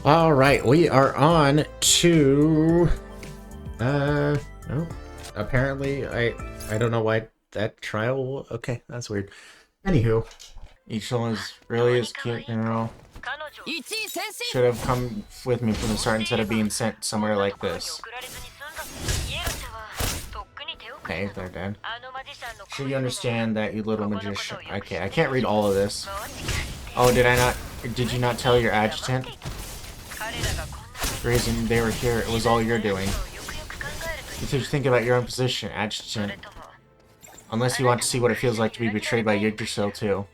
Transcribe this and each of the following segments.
Alright, we are on to... Oh. Apparently, I don't know why that trial... Okay, that's weird. Anywho. Each one is really is cute, you know. Should have come with me from the start instead of being sent somewhere like this. Okay, they're dead. Sure you understand that, you little magician. Okay, I can't read all of this. Oh, did you not tell your adjutant? The reason they were here, it was all you're doing. You should think about your own position, adjutant. Unless you want to see what it feels like to be betrayed by Yggdrasil too.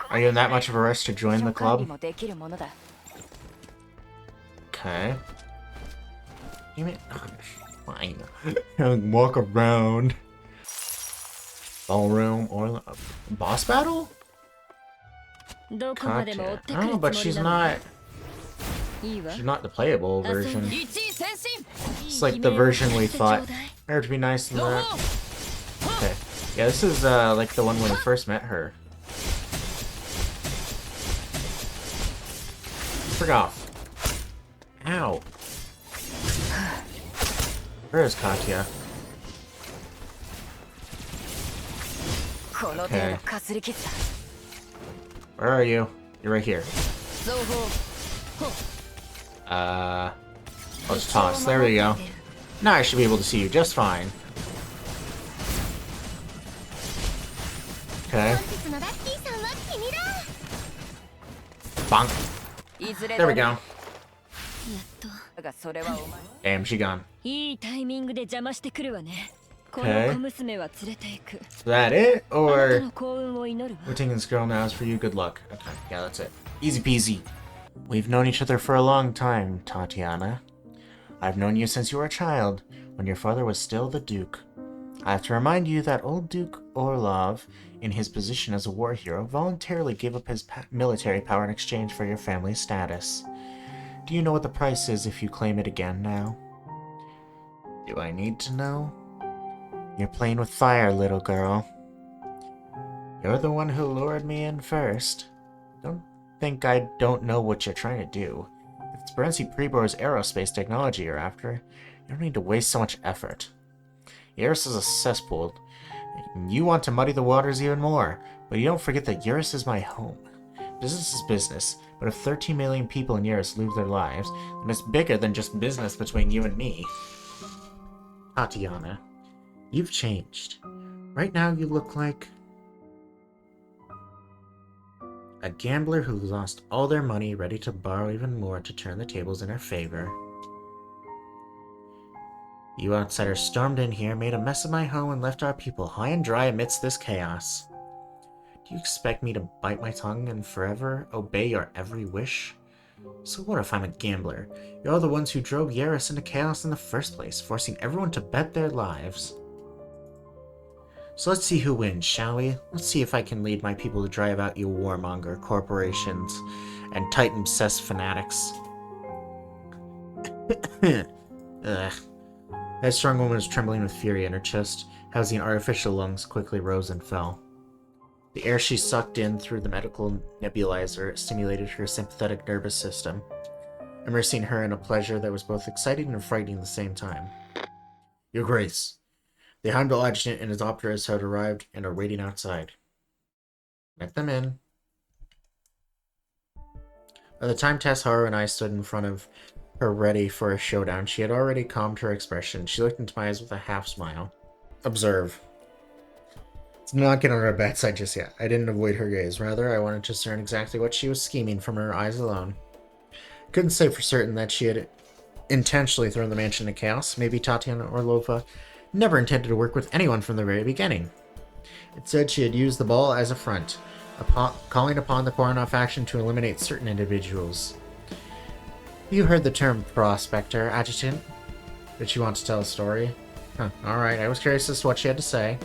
Are you in that much of a rush to join the club? Okay. Damn it. Fine. Walk around. Ballroom or boss battle? Gotcha. Oh, but she's not the playable version. It's like the version we thought. Her to be nice and that. Okay. Yeah, this is like the one when we first met her. Frick off. Ow. Where is Katya? Okay. Where are you? You're right here. Let's toss. There we go. Now I should be able to see you just fine. Okay. Bonk. There we go. Damn, she gone. Okay. Is that it? Or we're taking this girl now. As for you, good luck. Okay, yeah, that's it. Easy peasy. We've known each other for a long time, Tatiana. I've known you since you were a child, when your father was still the Duke. I have to remind you that old Duke Orlov, in his position as a war hero, voluntarily gave up his military power in exchange for your family's status. Do you know what the price is if you claim it again now? Do I need to know? You're playing with fire, little girl. You're the one who lured me in first. Don't think I don't know what you're trying to do. If it's Barenci Prebor's aerospace technology you're after, you don't need to waste so much effort. Eurus is a cesspool, and you want to muddy the waters even more, but you don't forget that Eurus is my home. Business is business, but if 13 million people in Eurus lose their lives, then it's bigger than just business between you and me. Tatiana, you've changed. Right now you look like a gambler who lost all their money, ready to borrow even more to turn the tables in her favor. You outsiders stormed in here, made a mess of my home, and left our people high and dry amidst this chaos. Do you expect me to bite my tongue and forever obey your every wish? So what if I'm a gambler? You're the ones who drove Yaris into chaos in the first place, forcing everyone to bet their lives. So let's see who wins, shall we? Let's see if I can lead my people to drive out you warmonger corporations and Titan-obsessed fanatics. Ugh. That strong woman was trembling with fury in her chest. Housing artificial lungs quickly rose and fell. The air she sucked in through the medical nebulizer stimulated her sympathetic nervous system, immersing her in a pleasure that was both exciting and frightening at the same time. Your Grace, the Heimdall adjutant and his operatives had arrived and are waiting outside. Let them in. By the time Tessharu and I stood in front of her ready for a showdown, she had already calmed her expression. She looked into my eyes with a half smile. Observe. Let's not get on her bad side just yet. I didn't avoid her gaze. Rather, I wanted to discern exactly what she was scheming from her eyes alone. Couldn't say for certain that she had intentionally thrown the mansion into chaos. Maybe Tatiana Orlova never intended to work with anyone from the very beginning. Instead, she had used the ball as a front, calling upon the Koronov faction to eliminate certain individuals. You heard the term prospector, Adjutant. Did she want to tell a story? Huh, alright, I was curious as to what she had to say.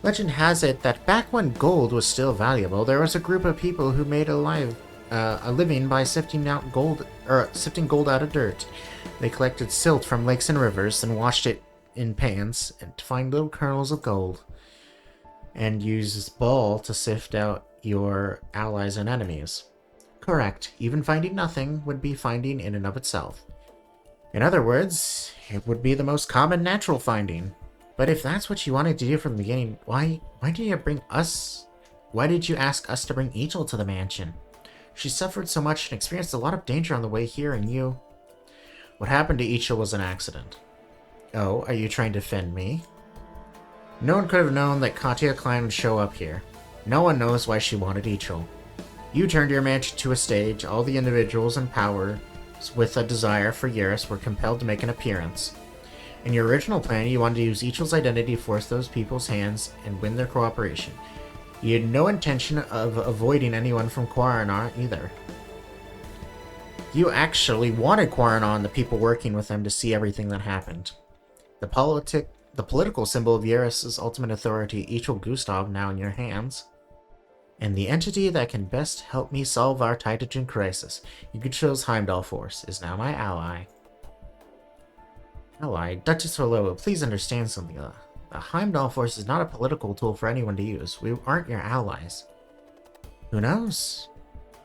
Legend has it that back when gold was still valuable, there was a group of people who made a living by sifting gold out of dirt. They collected silt from lakes and rivers and washed it in pans and to find little kernels of gold, and used this ball to sift out your allies and enemies. Correct. Even finding nothing would be finding in and of itself. In other words, it would be the most common natural finding. But if that's what you wanted to do from the beginning, why did you bring us? Why did you ask us to bring Angel to the mansion? She suffered so much and experienced a lot of danger on the way here, and you... What happened to Ichil was an accident. Oh, are you trying to defend me? No one could have known that Katya Klein would show up here. No one knows why she wanted Ichil. You turned your mansion to a stage. All the individuals in power with a desire for Eurus were compelled to make an appearance. In your original plan, you wanted to use Ichil's identity to force those people's hands and win their cooperation. You had no intention of avoiding anyone from Quarana either. You actually wanted Quarana and the people working with them to see everything that happened. The political symbol of Eurus' ultimate authority, Ichil Gustav, now in your hands. And the entity that can best help me solve our Titagen crisis, Yugoslav's Heimdall Force, is now my ally. Ally? Duchess Orlova, please understand something. The Heimdall Force is not a political tool for anyone to use. We aren't your allies. Who knows?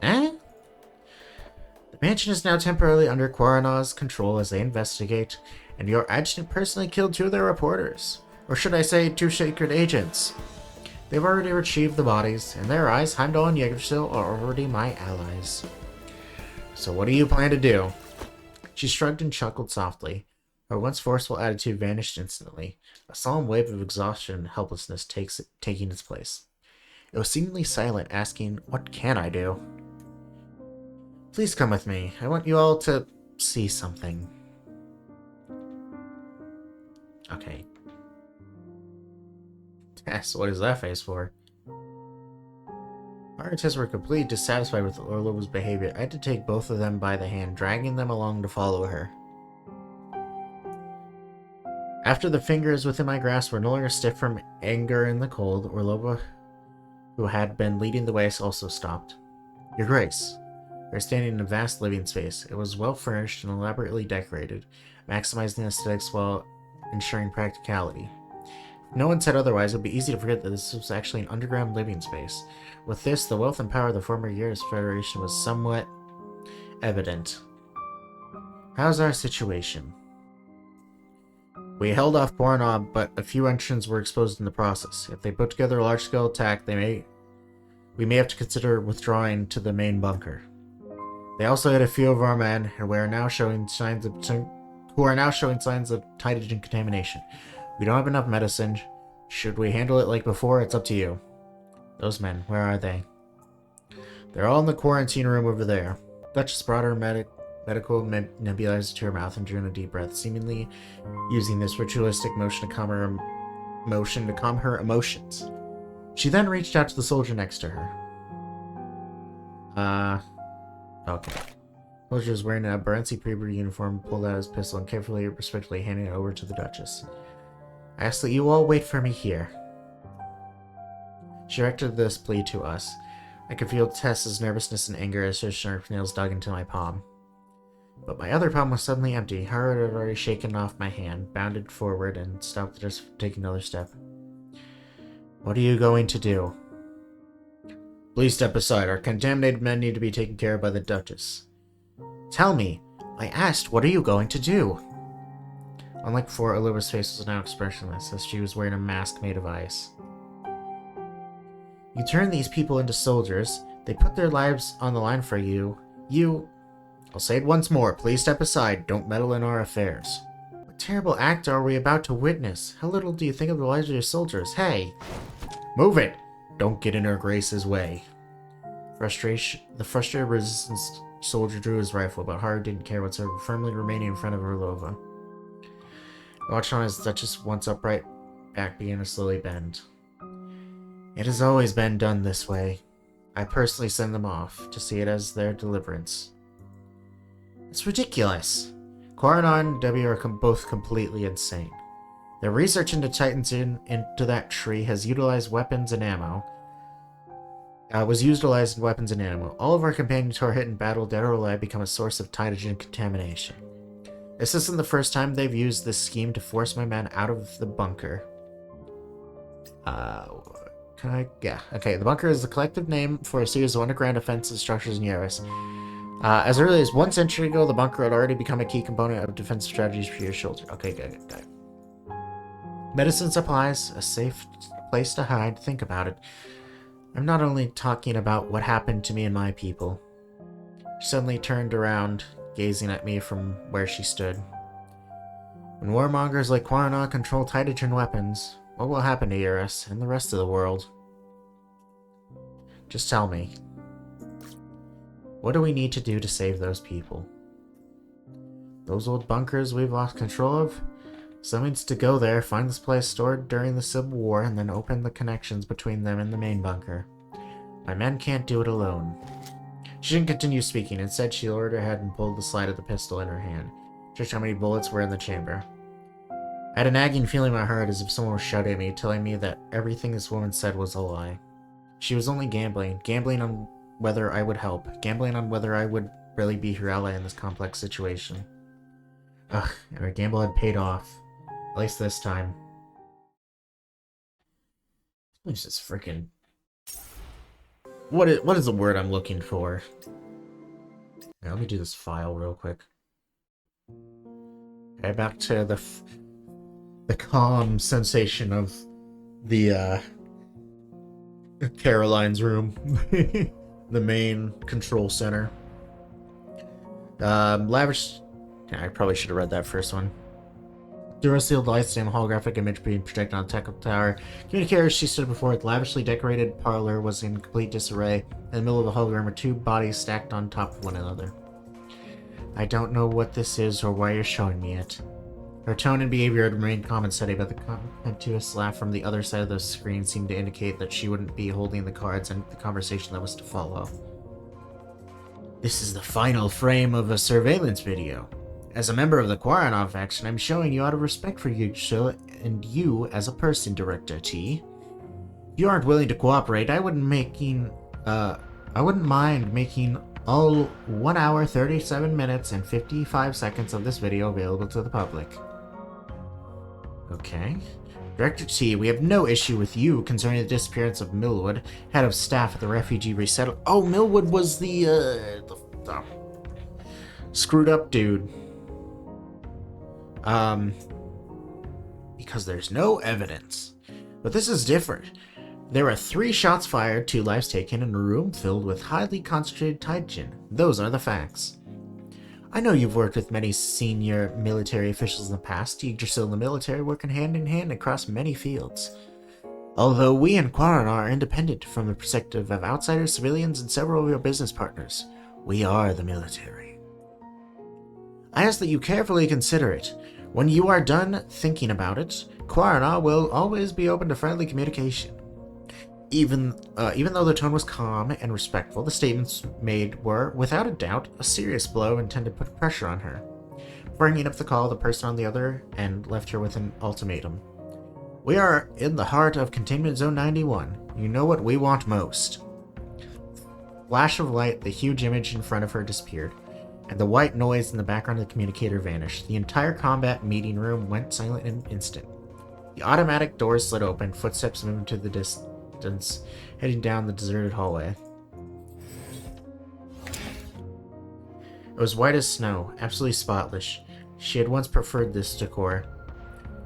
Eh? The mansion is now temporarily under Quarana's control as they investigate, and your adjutant personally killed 2 of their reporters. Or should I say, 2 sacred agents. They've already retrieved the bodies. In their eyes, Heimdall and Yggdrasil are already my allies. So what do you plan to do? She shrugged and chuckled softly. Her once forceful attitude vanished instantly, a solemn wave of exhaustion and helplessness taking its place. It was seemingly silent, asking, "What can I do?" Please come with me. I want you all to see something. Okay. Tess, what is that face for? Our tests were completely dissatisfied with Orlova's behavior. I had to take both of them by the hand, dragging them along to follow her. After the fingers within my grasp were no longer stiff from anger and the cold, Orlova, who had been leading the way, also stopped. Your Grace. We were standing in a vast living space. It was well furnished and elaborately decorated, maximizing aesthetics while ensuring practicality. If no one said otherwise, it would be easy to forget that this was actually an underground living space. With this, the wealth and power of the former Eurus Federation was somewhat evident. How's our situation? We held off Bornob, but a few entrants were exposed in the process. If they put together a large-scale attack, we may have to consider withdrawing to the main bunker. They also hit a few of our men, and who are now showing signs of Titagen contamination. We don't have enough medicine. Should we handle it like before? It's up to you. Those men, where are they? They're all in the quarantine room over there. Duchess brought her medical nebulizer to her mouth and drew in a deep breath, seemingly using this ritualistic motion to calm her emotions. She then reached out to the soldier next to her. Okay. The soldier was wearing a Barenci Preber uniform, pulled out his pistol, and carefully, respectfully handed it over to the Duchess. I ask that you all wait for me here. She directed this plea to us. I could feel Tess's nervousness and anger as her sharp nails dug into my palm. But my other palm was suddenly empty. Her had already shaken off my hand, bounded forward, and stopped just from taking another step. What are you going to do? Please step aside. Our contaminated men need to be taken care of by the Duchess. Tell me. I asked, what are you going to do? Unlike before, Oliva's face was now expressionless, as she was wearing a mask made of ice. You turn these people into soldiers. They put their lives on the line for you. I'll say it once more. Please step aside. Don't meddle in our affairs. What terrible act are we about to witness? How little do you think of the lives of your soldiers? Hey! Move it! Don't get in her Grace's way. The frustrated resistance soldier drew his rifle, but Haru didn't care whatsoever, firmly remaining in front of Orlova. Watched on as the Duchess, once upright back, began to slowly bend. It has always been done this way. I personally send them off, to see it as their deliverance. It's ridiculous. Quarana and W are both completely insane. Their research into Titagen into that tree has utilized weapons and ammo. Was utilized in weapons and ammo. All of our companions who are hit in battle, dead or alive, become a source of Titagen contamination. This isn't the first time they've used this scheme to force my men out of the bunker. Can I? Yeah. Okay, the bunker is the collective name for a series of underground defensive structures in Yaris. As early as 1 century ago, the bunker had already become a key component of defensive strategies for your shoulder. Okay, good. Medicine supplies, a safe place to hide. Think about it. I'm not only talking about what happened to me and my people. She suddenly turned around, gazing at me from where she stood. When warmongers like Quarana control Titagen weapons, what will happen to Eurus and the rest of the world? Just tell me. What do we need to do to save those people? Those old bunkers we've lost control of? Someone needs to go there, find this place stored during the Civil War, and then open the connections between them and the main bunker. My men can't do it alone. She didn't continue speaking. Instead, she lowered her head and pulled the slide of the pistol in her hand. Checked how many bullets were in the chamber. I had a nagging feeling in my heart as if someone was shouting at me, telling me that everything this woman said was a lie. She was only gambling on whether I would help, gambling on whether I would really be her ally in this complex situation. Ugh, and her gamble had paid off. At least this time. It's just freaking... What is the word I'm looking for? Yeah, let me do this file real quick. Okay, back to the calm sensation of the Caroline's room. The main control center. Lavish... Yeah, I probably should have read that first one. Durasealed lights and holographic image being projected on the tech tower. Communicator she stood before, the lavishly decorated parlor was in complete disarray. In the middle of the hologram were 2 bodies stacked on top of one another. I don't know what this is or why you're showing me it. Her tone and behavior had remained calm and steady, but the contemptuous laugh from the other side of the screen seemed to indicate that she wouldn't be holding the cards and the conversation that was to follow. This is the final frame of a surveillance video. As a member of the Quaranov faction, I'm showing you out of respect for you and you as a person, Director T. If you aren't willing to cooperate, I wouldn't mind making all 1 hour, 37 minutes, and 55 seconds of this video available to the public. Okay. Director T, we have no issue with you concerning the disappearance of Millwood, head of staff at the refugee resettlement. Oh, Millwood was the screwed up dude. Because there's no evidence. But this is different. There were 3 shots fired, 2 lives taken, and a room filled with highly concentrated Titagen. Those are the facts. I know you've worked with many senior military officials in the past. Yggdrasil and the military working hand in hand across many fields. Although we in Quarana are independent from the perspective of outsiders, civilians, and several of your business partners, we are the military. I ask that you carefully consider it. When you are done thinking about it, Quarana will always be open to friendly communication. Even though the tone was calm and respectful, the statements made were, without a doubt, a serious blow intended to put pressure on her. Before hanging up the call, the person on the other end left her with an ultimatum. We are in the heart of Containment Zone 91. You know what we want most. Flash of light, the huge image in front of her disappeared, and the white noise in the background of the communicator vanished. The entire combat meeting room went silent in an instant. The automatic doors slid open, footsteps moved to the distance, heading down the deserted hallway. It was white as snow, absolutely spotless. She had once preferred this decor.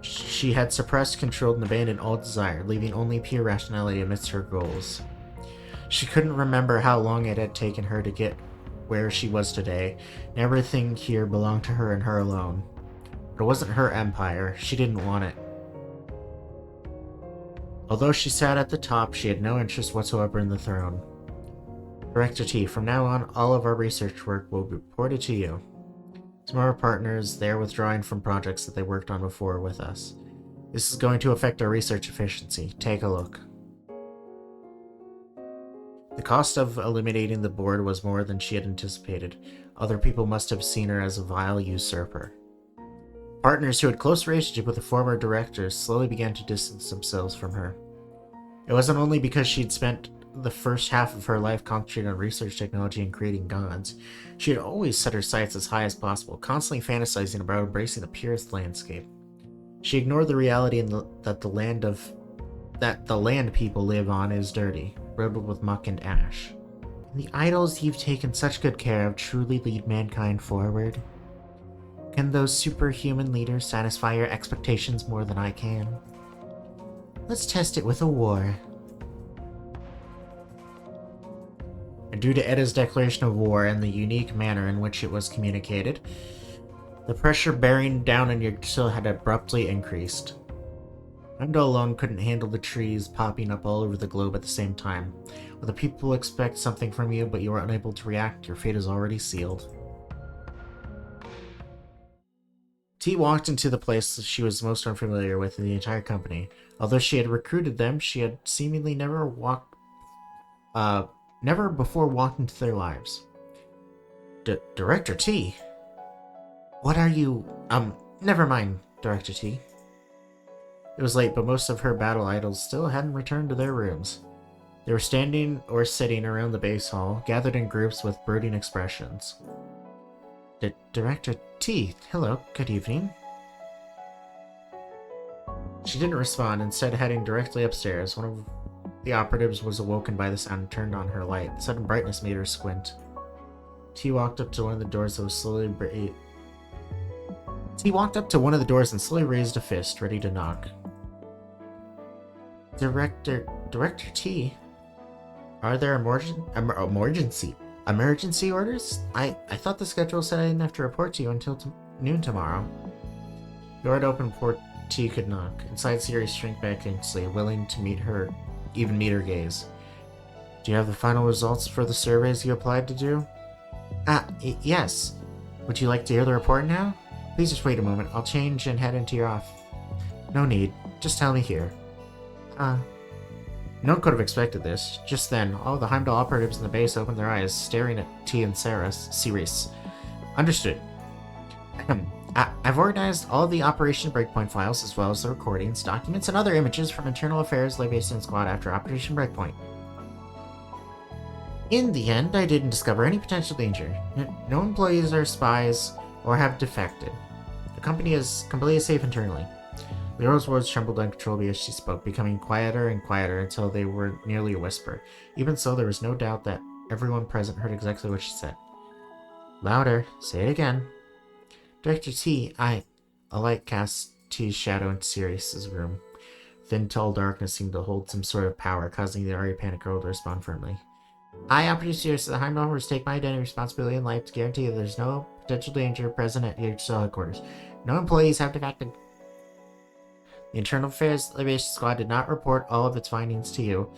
She had suppressed, controlled, and abandoned all desire, leaving only pure rationality amidst her goals. She couldn't remember how long it had taken her to get where she was today, and everything here belonged to her and her alone. But it wasn't her empire. She didn't want it. Although she sat at the top, she had no interest whatsoever in the throne. Director T, from now on, all of our research work will be reported to you. Some of our partners, they are withdrawing from projects that they worked on before with us. This is going to affect our research efficiency. Take a look. The cost of eliminating the board was more than she had anticipated. Other people must have seen her as a vile usurper. Partners who had close relationship with the former directors slowly began to distance themselves from her. It wasn't only because she'd spent the first half of her life concentrating on research technology and creating gods. She had always set her sights as high as possible, constantly fantasizing about embracing the purest landscape. She ignored the reality that the land of that the land people live on is dirty, riddled with muck and ash. And the idols you've taken such good care of truly lead mankind forward? Can those superhuman leaders satisfy your expectations more than I can? Let's test it with a war. And due to Edda's declaration of war and the unique manner in which it was communicated, the pressure bearing down on your soul had abruptly increased. Heimdall alone couldn't handle the trees popping up all over the globe at the same time. When the people expect something from you, but you are unable to react, your fate is already sealed. T walked into the place she was most unfamiliar with in the entire company. Although she had recruited them, she had seemingly never before walked into their lives. Director T? What are you... never mind, Director T. It was late, but most of her battle idols still hadn't returned to their rooms. They were standing or sitting around the base hall, gathered in groups with brooding expressions. Director T, hello, good evening. She didn't respond, instead heading directly upstairs. One of the operatives was awoken by the sound and turned on her light. The sudden brightness made her squint. T walked up to one of the doors and slowly raised a fist, ready to knock. Director T, are there emergency orders? I thought the schedule said I didn't have to report to you until noon tomorrow. The door had opened before T could knock. Inside, Sirius shrank back anxiously, willing to meet her gaze. Do you have the final results for the surveys you applied to do? Yes. Would you like to hear the report now? Please just wait a moment. I'll change and head into your office. No need. Just tell me here. No one could have expected this. Just then, all the Heimdall operatives in the base opened their eyes, staring at T and Sirius. Understood. I've organized all the Operation Breakpoint files, as well as the recordings, documents, and other images from Internal Affairs Liaison Squad after Operation Breakpoint. In the end, I didn't discover any potential danger. No employees are spies or have defected. The company is completely safe internally. Lero's words trembled uncontrollably as she spoke, becoming quieter and quieter until they were nearly a whisper. Even so, there was no doubt that everyone present heard exactly what she said. Louder. Say it again. Director T, a light cast T's shadow into Sirius's room. Thin, tall darkness seemed to hold some sort of power, causing the already panicked girl to respond firmly. I, Operative Sirius of the Heimdall Horse, take my identity, responsibility, and life to guarantee that there's no potential danger present at your cell headquarters. No employees have defected. The Internal Affairs Liaison Squad did not report all of its findings to you.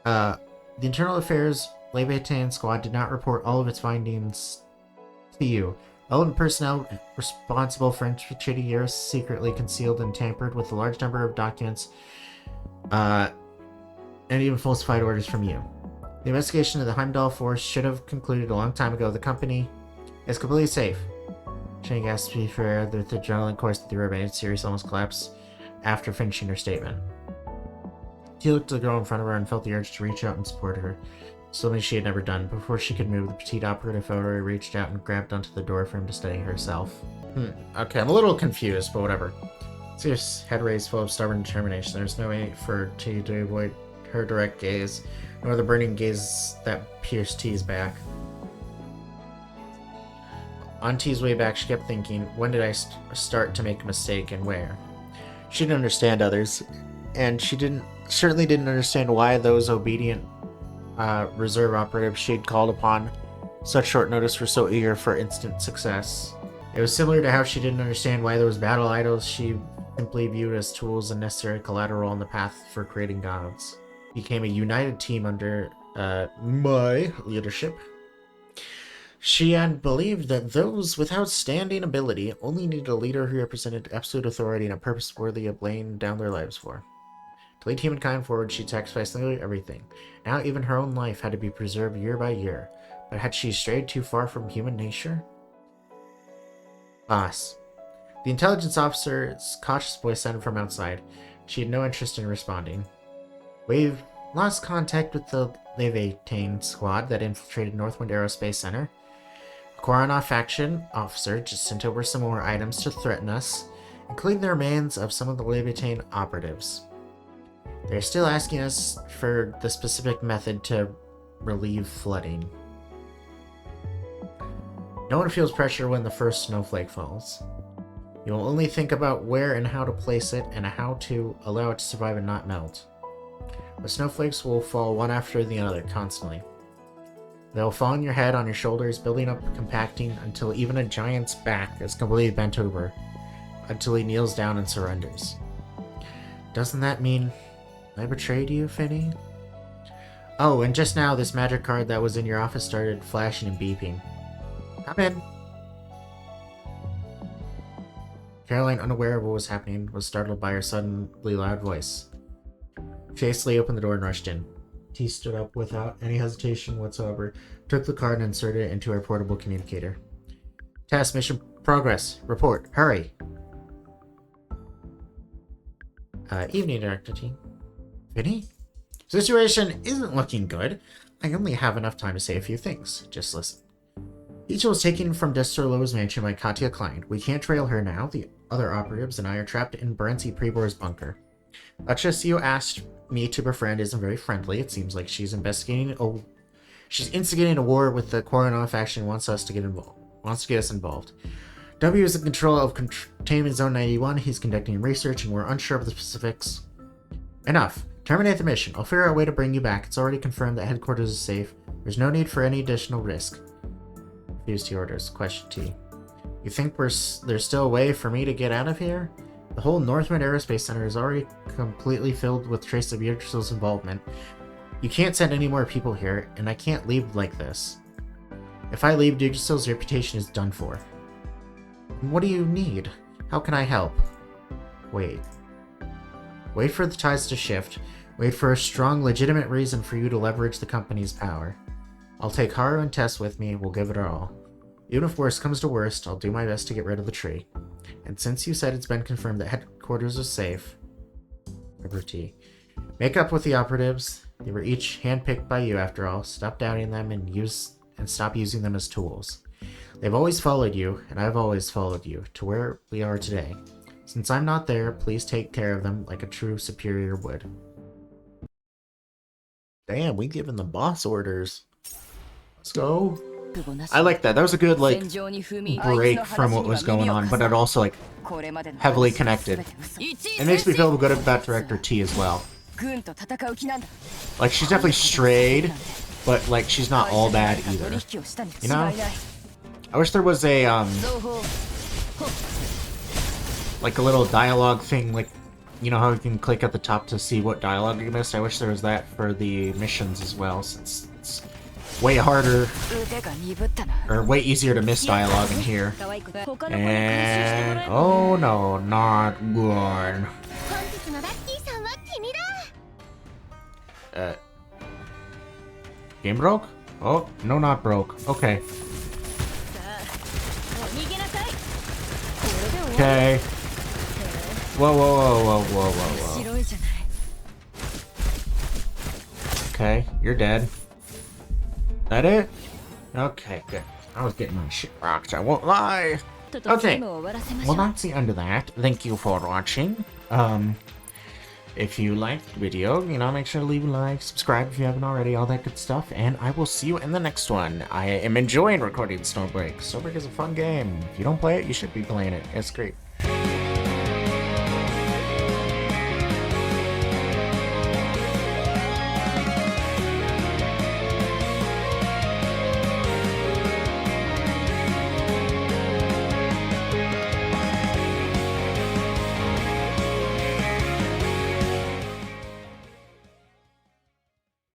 The Internal Affairs Liaison Squad did not report all of its findings to you. Relevant personnel responsible for infiltrating Eurus secretly concealed and tampered with a large number of documents, and even falsified orders from you. The investigation of the Heimdall Force should have concluded a long time ago. The company is completely safe. Chang asked to be fair that the adrenaline course that the remained Sirius almost collapsed after finishing her statement. She looked at the girl in front of her and felt the urge to reach out and support her, something she had never done. Before she could move, the petite operative already reached out and grabbed onto the door frame to steady herself. Okay, I'm a little confused, but whatever. Sirius head raised, full of stubborn determination. There was no way for T to avoid her direct gaze, nor the burning gaze that pierced T's back. On T's way back, she kept thinking, when did I start to make a mistake and where? She didn't understand others, and she certainly didn't understand why those obedient reserve operatives she'd called upon such short notice were so eager for instant success. It was similar to how she didn't understand why those battle idols she simply viewed as tools and necessary collateral on the path for creating gods became a united team under my leadership. She had believed that those with outstanding ability only needed a leader who represented absolute authority and a purpose worthy of laying down their lives for. To lead humankind forward, she'd sacrificed nearly everything. Now even her own life had to be preserved year by year. But had she strayed too far from human nature? Boss. The intelligence officer's cautious voice sounded from outside. She had no interest in responding. We've lost contact with the Leviathan squad that infiltrated Northwind Aerospace Center. A Koranov faction officer just sent over some more items to threaten us, including the remains of some of the Leviathan operatives. They're still asking us for the specific method to relieve flooding. No one feels pressure when the first snowflake falls. You will only think about where and how to place it and how to allow it to survive and not melt. The snowflakes will fall one after the other, constantly. They'll fall on your head, on your shoulders, building up, compacting, until even a giant's back is completely bent over, until he kneels down and surrenders. Doesn't that mean I betrayed you, Finny? Oh, and just now, this magic card that was in your office started flashing and beeping. Come in. Caroline, unaware of what was happening, was startled by her suddenly loud voice. She hastily opened the door and rushed in. T stood up without any hesitation whatsoever, took the card and inserted it into her portable communicator. Test, mission progress. Report. Hurry. Evening, Director T. Vinny? Situation isn't looking good. I only have enough time to say a few things. Just listen. Ichigo was taken from Destrolo's mansion by Katya Klein. We can't trail her now. The other operatives and I are trapped in Barenzi Prebor's bunker. Achesio asked me to befriend isn't very friendly. It seems like she's instigating a war with the Koronov faction and wants to get us involved. W is in control of Containment Zone 91. He's conducting research and we're unsure of the specifics. Enough. Terminate the mission. I'll figure out a way to bring you back. It's already confirmed that headquarters is safe. There's no need for any additional risk. Refuse T orders. Question T. You think there's still a way for me to get out of here? The whole Northwind Aerospace Center is already completely filled with traces of Yggdrasil's involvement. You can't send any more people here, and I can't leave like this. If I leave, Yggdrasil's reputation is done for. What do you need? How can I help? Wait. Wait for the tides to shift. Wait for a strong, legitimate reason for you to leverage the company's power. I'll take Haru and Tess with me, we'll give it our all. Even if worst comes to worst, I'll do my best to get rid of the tree. And since you said it's been confirmed that headquarters is safe... River T. Make up with the operatives. They were each handpicked by you after all. Stop doubting them and stop using them as tools. They've always followed you, and I've always followed you, to where we are today. Since I'm not there, please take care of them like a true superior would. Damn, we giving the boss orders. Let's go. I like that. That was a good, like, break from what was going on, but it also, like, heavily connected. It makes me feel good about Director T as well. Like, she's definitely strayed, but, like, she's not all bad either. You know? I wish there was a, like a little dialogue thing, like, you know how you can click at the top to see what dialogue you missed? I wish there was that for the missions as well, since it's way harder, or way easier to miss dialogue in here. And, oh no, not good. Game broke? Oh, no, not broke. Okay. Okay. Whoa, whoa, whoa, whoa, whoa, whoa, whoa. Okay, you're dead. That it? Okay, good. I was getting my shit rocked, I won't lie. Okay, well that's the end of that. Thank you for watching. If you liked the video, you know, make sure to leave a like, subscribe if you haven't already, all that good stuff, and I will see you in the next one. I am enjoying recording Snowbreak. Snowbreak is a fun game. If you don't play it, you should be playing it. It's great.